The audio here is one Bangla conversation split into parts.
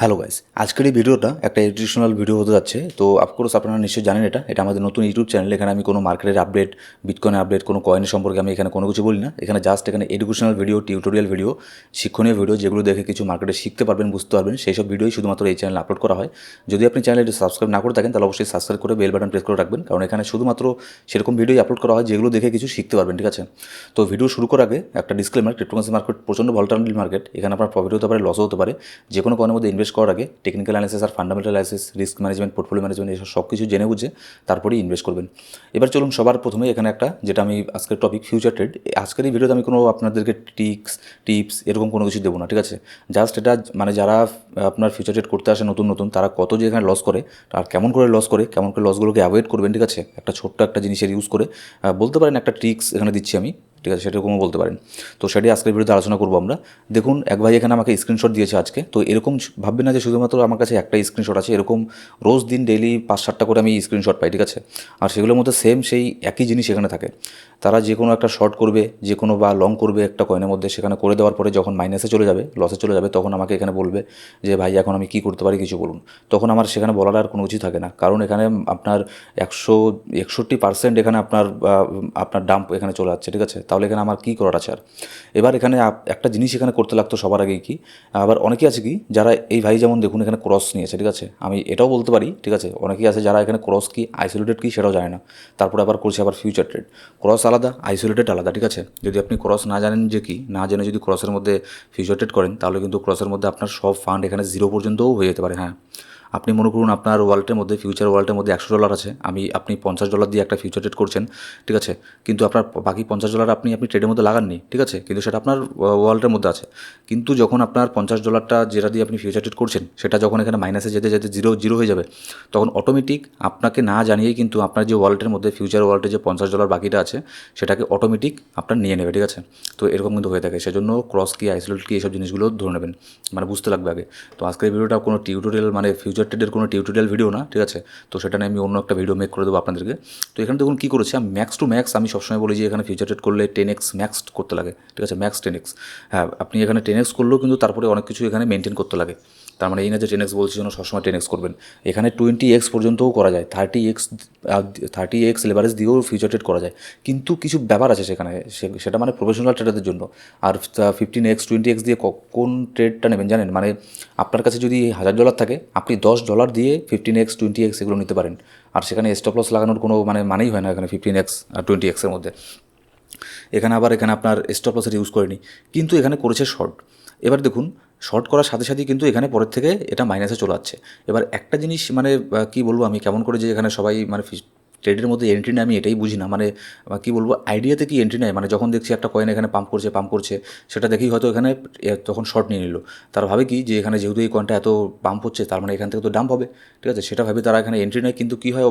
হ্যালো গাইস, আজকের এই ভিডিওটা একটা এডুকেশনাল ভিডিও হতে যাচ্ছে। তো অফকোর্স আপনারা নিশ্চয়ই জানেন এটা আমাদের নতুন ইউটিউব চ্যানেল। এখানে আমি কোনো মার্কেটের আপডেট, বিটকয়েন আপডেট, কোনো কয়েনের সম্পর্কে আমি এখানে কোনো কিছু বলি না। এখানে জাস্ট এখানে এডুকেশনাল ভিডিও, টিউটোরিয়াল ভিডিও, শিক্ষণীয় ভিডিও, যেগুলো দেখে কিছু মার্কেটে শিখতে পারবেন, বুঝতে পারবেন, সেই সব ভিডিওই শুধুমাত্র এই চ্যানেলে আপলোড করা হয়। যদি আপনি চ্যানেলটি সাবস্ক্রাইব না করে থাকেন তাহলে অবশ্যই সাবস্ক্রাইব করে বেল বাটন প্রেস করে রাখবেন, কারণ এখানে শুধুমাত্র সেরকম ভিডিওই আপলোড করা হয় যেগুলো দেখে কিছু শিখতে পারবেন, ঠিক আছে? তো ভিডিও শুরু করার আগে একটা ডিসক্লেমার, ক্রিপ্টোকারেন্সি মার্কেট প্রচণ্ড ভলটাইল মার্কেট। এখানে আপনার প্রফিট হতে পারে, লসও হতে পারে। যে কোনো কয়েনের মধ্যে ইনভেস্ট করার আগে টেকনিক্যাল অ্যানালিসিস আর fundamental analysis, risk management, portfolio management, এসব সব কিছু জেনে বুঝে তারপরেই ইনভেস্ট করবেন। এবার চলুন, সবার প্রথমে এখানে একটা, যেটা আমি আজকের টপিক, ফিউচার ট্রেড। আজকের এই ভিডিওতে আমি কোনো আপনাদেরকে টিপস এরকম কোনো কিছু দেবো না, ঠিক আছে? জাস্ট এটা মানে যারা আপনার ফিউচার ট্রেড করতে আসে নতুন নতুন, তারা কত যে এখানে লস করে আর কেমন করে লস করে, কেমন করে লসগুলোকে অ্যাভয়েড করবেন, ঠিক আছে? একটা ছোট্ট একটা জিনিসের ইউজ করে বলতে পারেন একটা ট্রিক্স এখানে দিচ্ছি আমি, ঠিক আছে? সেরকমও বলতে পারেন। তো সেটাই আজকের ভিডিওতে আলোচনা করবো আমরা। দেখুন, এক ভাই এখানে আমাকে স্ক্রিনশট দিয়েছে আজকে। তো এরকম ভাববেন না যে শুধুমাত্র আমার কাছে একটাই স্ক্রিনশট আছে। এরকম রোজ দিন ডেইলি 5-7টা করে আমি স্ক্রিনশট পাই, ঠিক আছে? আর সেগুলোর মধ্যে সেম সেই একই জিনিস এখানে থাকে। তারা যে কোনো একটা শর্ট করবে, যে কোনো বা লং করবে একটা কয়েনের মধ্যে, সেখানে করে দেওয়ার পরে যখন মাইনাসে চলে যাবে, লসে চলে যাবে, তখন আমাকে এখানে বলবে যে ভাই এখন আমি কী করতে পারি, কিছু বলুন। তখন আমার সেখানে বলার আর কোনো কিছু থাকে না, কারণ এখানে আপনার 61% এখানে আপনার ডাম্প এখানে চলে যাচ্ছে, ঠিক আছে? তাহলে এখানে আমার কী করার আছে আর? এবার এখানে একটা জিনিস এখানে করতে লাগতো সবার আগেই কি, আবার অনেকেই আছে কি যারা, এই ভাই যেমন দেখুন এখানে ক্রস নিয়েছে, ঠিক আছে? আমি এটাও বলতে পারি, ঠিক আছে? অনেকেই আছে যারা এখানে ক্রস কি, আইসোলেটেড কি সেটাও জানে না, তারপরে আবার করছে আবার ফিউচার ট্রেড। ক্রস আলাদা, আইসোলেটেড আলাদা, ঠিক আছে? যদি আপনি ক্রস না জানেন, যে কি না জেনে যদি ক্রসের মধ্যে ফিউচার ট্রেড করেন, তাহলে কিন্তু ক্রসের মধ্যে আপনার সব ফান্ড এখানে 0 পর্যন্তও হয়ে যেতে পারে। হ্যাঁ, আপনি মনে করুন আপনার ওয়ালেটের মধ্যে, ফিউচার ওয়ালেটের মধ্যে $100 আছে, আপনি $50 দিয়ে একটা ফিউচার ট্রেড করছেন, ঠিক আছে? কিন্তু আপনার বাকি $50 আপনি ট্রেডের মধ্যে লাগাননি, ঠিক আছে? কিন্তু সেটা আপনার ওয়ালেটের মধ্যে আছে। কিন্তু যখন আপনার $50টা যেটা দিয়ে আপনি ফিউচার ট্রেড করছেন, সেটা যখন এখানে মাইনাসে যেতে যেতে জিরো জিরো হয়ে যাবে, তখন অটোমেটিক আপনাকে না জানিয়েই কিন্তু আপনার যে ওয়ালেটের মধ্যে, ফিউচার ওয়ালেটে যে $50 বাকিটা আছে, সেটাকে অটোমেটিক আপনার নিয়ে নেবে, ঠিক আছে? তো এরকম কিন্তু হয়ে থাকে। সেজন্য ক্রস কি, আইসোলেট কি, এইসব জিনিসগুলো ধরে নেবেন, মানে বুঝতে লাগবে আগে। তো আজকের ভিডিওটা কোনো টিউটোরিয়াল, মানে ফিউচার ট্রেডের কোনো টিউটোরিয়াল ভিডিও না, ঠিক আছে? তো সেটা নিয়ে আমি অন্য একটা ভিডিও মেক করে দেবো আপনাদেরকে। তো এখানে দেখুন কী করেছে, আমি ম্যাক্স টু ম্যাক্স, আমি সবসময় বলি যে এখানে ফিউচার ট্রেড করলে 10x ম্যাক্স করতে লাগে, ঠিক আছে? Max 10x। হ্যাঁ, আপনি এখানে 10x করলেও কিন্তু তারপরে অনেক কিছু এখানে মেনটেন করতে লাগে। তার মানে এই না যে 10x বলছি যেন সবসময় 10x করবেন। এখানে 20x পর্যন্তও করা যায়, 30x লেভারেজ দিয়েও ফিউচার ট্রেড করা যায়। কিন্তু কিছু ব্যাপার আছে সেখানে, সেটা মানে প্রফেশনাল ট্রেডারদের জন্য। আর 15x 20x দিয়ে কোন ট্রেডটা নেবেন জানেন? মানে আপনার কাছে যদি $1000 থাকে, আপনি $10 দিয়ে 15x 20x এগুলো নিতে পারেন। আর সেখানে স্টপ লস লাগানোর কোনো মানেই হয় না এখানে 15x আর 20x-এর মধ্যে। এখানে আপনার স্টপ লসের ইউজ করেনি, কিন্তু এখানে করেছে শর্ট। এবার দেখুন, শর্ট করার সাথে সাথেই কিন্তু এখানে পরের থেকে এটা মাইনাসে চলে যাচ্ছে। এবার একটা জিনিস মানে কী বলবো আমি, কেমন করে যে এখানে সবাই মানে ট্রেডের মধ্যে এন্ট্রি নেয় আমি এটাই বুঝি না। মানে কী বলবো, আইডিয়াতে কি এন্ট্রি নেয়? মানে যখন দেখছি একটা কয়েন এখানে পাম্প করছে, সেটা দেখেই হয়তো এখানে তখন শর্ট নিয়ে নিল। তারা ভাবে কি যে এখানে যেহেতু এই কয়েনটা এত পাম্প হচ্ছে, তার মানে এখান থেকে তো ডাম্প হবে, ঠিক আছে? সেটা ভাবে তারা এখানে এন্ট্রি নেয়। কিন্তু কী হয়,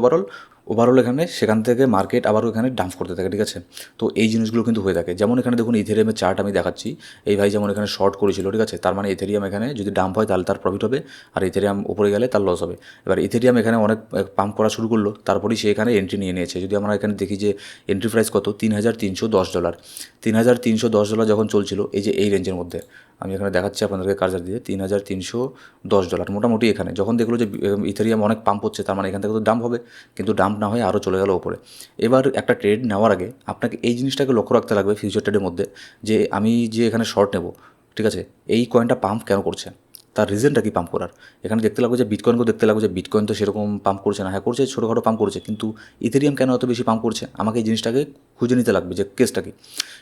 ওভারঅল এখানে সেখান থেকে মার্কেট আবারও এখানে ডাম্প করতে থাকে, ঠিক আছে? তো এই জিনিসগুলো কিন্তু হয়ে থাকে। যেমন এখানে দেখুন ইথেরিয়ামের চার্ট আমি দেখাচ্ছি। এই ভাই যেমন এখানে শর্ট করেছিল, ঠিক আছে? তার মানে ইথেরিয়াম এখানে যদি ডাম্প হয় তাহলে তার প্রফিট হবে, আর ইথেরিয়াম উপরে গেলে তার লস হবে। এবার ইথেরিয়াম এখানে অনেক পাম্প করা শুরু করলো, তারপরেই সে এখানে এন্ট্রি নিয়ে নিয়েছে। যদি আমরা এখানে দেখি যে এন্ট্রি প্রাইস কত, $3310। $3310 যখন চলছিল এই যে এই রেঞ্জের মধ্যে, আমি এখানে দেখাচ্ছি আপনাদেরকে কার্সার দিয়ে, $3310 মোটামুটি। এখানে যখন দেখলো যে ইথেরিয়াম অনেক পাম্প হচ্ছে, তার মানে এখান থেকে তো ডাম্প হবে, কিন্তু ডাম্প না হয়ে আরও চলে গেল ওপরে। এবার একটা ট্রেড নেওয়ার আগে আপনাকে এই জিনিসটাকে লক্ষ্য রাখতে লাগবে ফিউচার ট্রেডের মধ্যে, যে আমি যে এখানে শর্ট নেব, ঠিক আছে, এই কয়েনটা পাম্প কেন করছে, তার রিজনটা কি পাম্প করার। এখানে দেখতে লাগবে যে বিটকয়েনকেও দেখতে লাগবে যে বিটকয়েন তো সেরকম পাম্প করছে না। হ্যাঁ করছে, ছোটোখাটো পাম্প করছে, কিন্তু ইথেরিয়াম কেন এত বেশি পাম্প করছে, আমাকে এই জিনিসটাকে খুঁজে নিতে লাগবে যে কেসটা কি।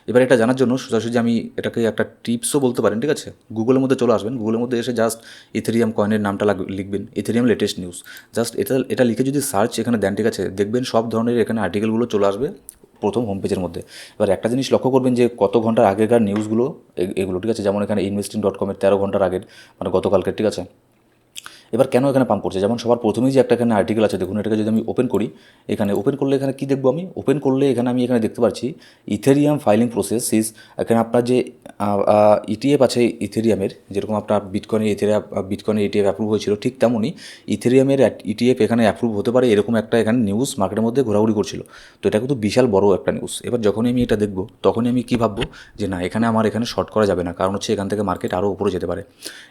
এবার এটা জানার জন্য সোজাসুজি আমি এটাকে একটা টিপসও বলতে পারেন, ঠিক আছে? গুগলের মধ্যে চলে আসবেন, গুগলের মধ্যে এসে জাস্ট ইথেরিয়াম কয়েনের নামটা লিখবেন, ইথেরিয়াম লেটেস্ট নিউজ। জাস্ট এটা লিখে যদি সার্চ এখানে দেন, ঠিক আছে, দেখবেন সব ধরনের এখানে আর্টিকেলগুলো চলে আসবে প্রথম হোম পেজের মধ্যে। এবার একটা জিনিস লক্ষ্য করবেন যে কত ঘন্টার আগেকার নিউজগুলো এগুলো, ঠিক আছে? যেমন এখানে investing.com-এর 13 ঘন্টার আগের, মানে গতকালকের, ঠিক আছে? এবার কেন এখানে পাম্প করছে, যেমন সবার প্রথমেই যে একটা এখানে আর্টিকেল আছে দেখুন, এটাকে যদি আমি ওপেন করি, এখানে ওপেন করলে এখানে কী দেখবো আমি, ওপেন করলে এখানে আমি এখানে দেখতে পাচ্ছি ইথেরিয়াম ফাইলিং প্রসেস ইজ, এখানে আপনার যে ইটিএফ আছে ইথেরিয়ামের, যেরকম আপনার বিটকয়েনের ইটিএফ অ্যাপ্রুভ হয়েছিল, ঠিক তেমনই ইথেরিয়ামের ইটিএফ এখানে অ্যাপ্রুভ হতে পারে, এরকম একটা এখানে নিউজ মার্কেটের মধ্যে ঘোরাঘুরি করছিল। তো এটা কিন্তু বিশাল বড় একটা নিউজ। এবার যখনই আমি এটা দেখবো তখনই আমি কী ভাববো যে না, এখানে আমার এখানে শর্ট করা যাবে না, কারণ হচ্ছে এখান থেকে মার্কেট আরও উপরে যেতে পারে।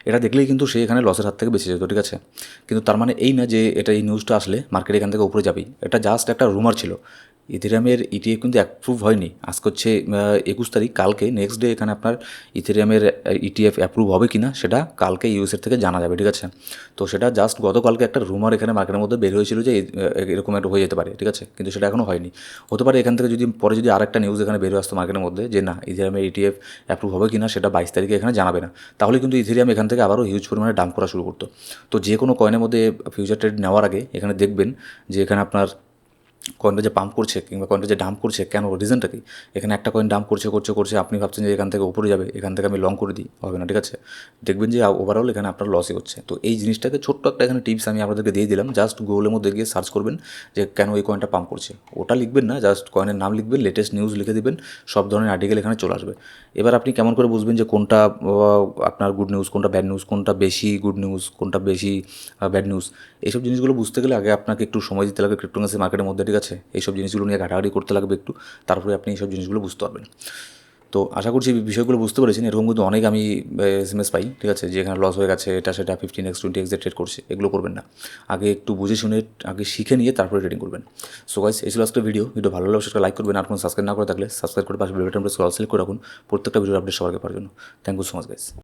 এটা দেখলেই কিন্তু সে এখানে লসের হাত থেকে বেঁচে যেত, ঠিক আছে। কিন্তু তার মানে এই না যে এটা এই নিউজটা আসলে মার্কেট এখান থেকে উপরে যাবেই, এটা জাস্ট একটা রুমার ছিল। ইথেরিয়ামের ইটিএফ কিন্তু অ্যাপ্রুভ হয়নি, আজকে হচ্ছে 21 তারিখ, কালকে নেক্সট ডে এখানে আপনার ইথেরিয়ামের ইটিএফ অ্যাপ্রুভ হবে কি না সেটা কালকে ইউএসের থেকে জানা যাবে, ঠিক আছে। তো সেটা জাস্ট গতকালকে একটা রুমার এখানে মার্কেটের মধ্যে বের হয়েছিল যে এরকম একটা হয়ে যেতে পারে, ঠিক আছে, কিন্তু সেটা এখনও হয়নি। হতে পারে এখান থেকে যদি পরে যদি আরেকটা নিউজ এখানে বের হয়ে আসতো মার্কেটের মধ্যে যে না, ইথেরিয়ামের ইটিএফ অ্যাপ্রুভ হবে কি না সেটা 22 তারিখে এখানে জানাবে না, তাহলে কিন্তু ইথেরিয়াম এখান থেকে আবারও হিউজ পরিমাণে ডাম্প করা শুরু করতো। তো যে কোনো কয়েনের মধ্যে ফিউচার ট্রেড নেওয়ার আগে এখানে দেখবেন যে এখানে আপনার কয়েনটা যে পাম্প করছে কিংবা কয়েনটা যে ডাম্প করছে, কেন, রিজনটা কি। এখানে একটা কয়েন ডাম্প করছে আপনি ভাবছেন যে এখান থেকে উপরে যাবে, এখান থেকে আমি লং করে দিই, হবে না, ঠিক আছে। দেখবেন যে ওভারঅল এখানে আপনার লসই হচ্ছে। তো এই জিনিসটাকে ছোট্ট একটা এখানে টিপস আমি আপনাদেরকে দিয়ে দিলাম, জাস্ট গুগলের মধ্যে গিয়ে সার্চ করবেন যে কেন এই কয়েনটা পাম্প করছে, ওটা লিখবেন না, জাস্ট কয়েনের নাম লিখবেন, লেটেস্ট নিউজ লিখে দেবেন, সব ধরনের আর্টিকেল এখানে চলে আসবে। এবার আপনি কেমন করে বুঝবেন যে কোনটা আপনার গুড নিউজ, কোনটা ব্যাড নিউজ, কোনটা বেশি গুড নিউজ, কোনটা বেশি ব্যাড নিউজ, এইসব জিনিসগুলো বুঝতে গেলে আগে আপনাকে একটু সময় দিতে লাগবে ক্রিপ্টোকারেন্সি মার্কেটের মধ্যে, ঠিক আছে। এইসব জিনিসগুলো নিয়ে ঘাটাঘাটি করতে লাগবে একটু, তারপরে আপনি এইসব জিনিসগুলো বুঝতে পারবেন। তো আশা করছি এই বিষয়গুলো বুঝতে পেরেছেন। এরকম কিন্তু অনেক আমি এসএমএস পাই, ঠিক আছে, যে এখানে লস হয়ে গেছে, এটা সেটা 15x 20x ট্রেড করছে, এগুলো করবেন না। আগে একটু বুঝে শুনে আগে শিখে নিয়ে তারপরে ট্রেডিং করবেন। সো গাইস, এই ছিল আজকের ভিডিও ভালো লাগলে সেটা লাইক করবেন, আর কোনো সাবস্ক্রাইব না করে থাকলে সাবস্ক্রাইব করে পাশে বেল বাটন প্রেস করে অল সিলেক্ট করে রাখুন প্রত্যেকটা ভিডিওর আপডেট সবাইকে পাওয়ার জন্য। Thank you so much guys.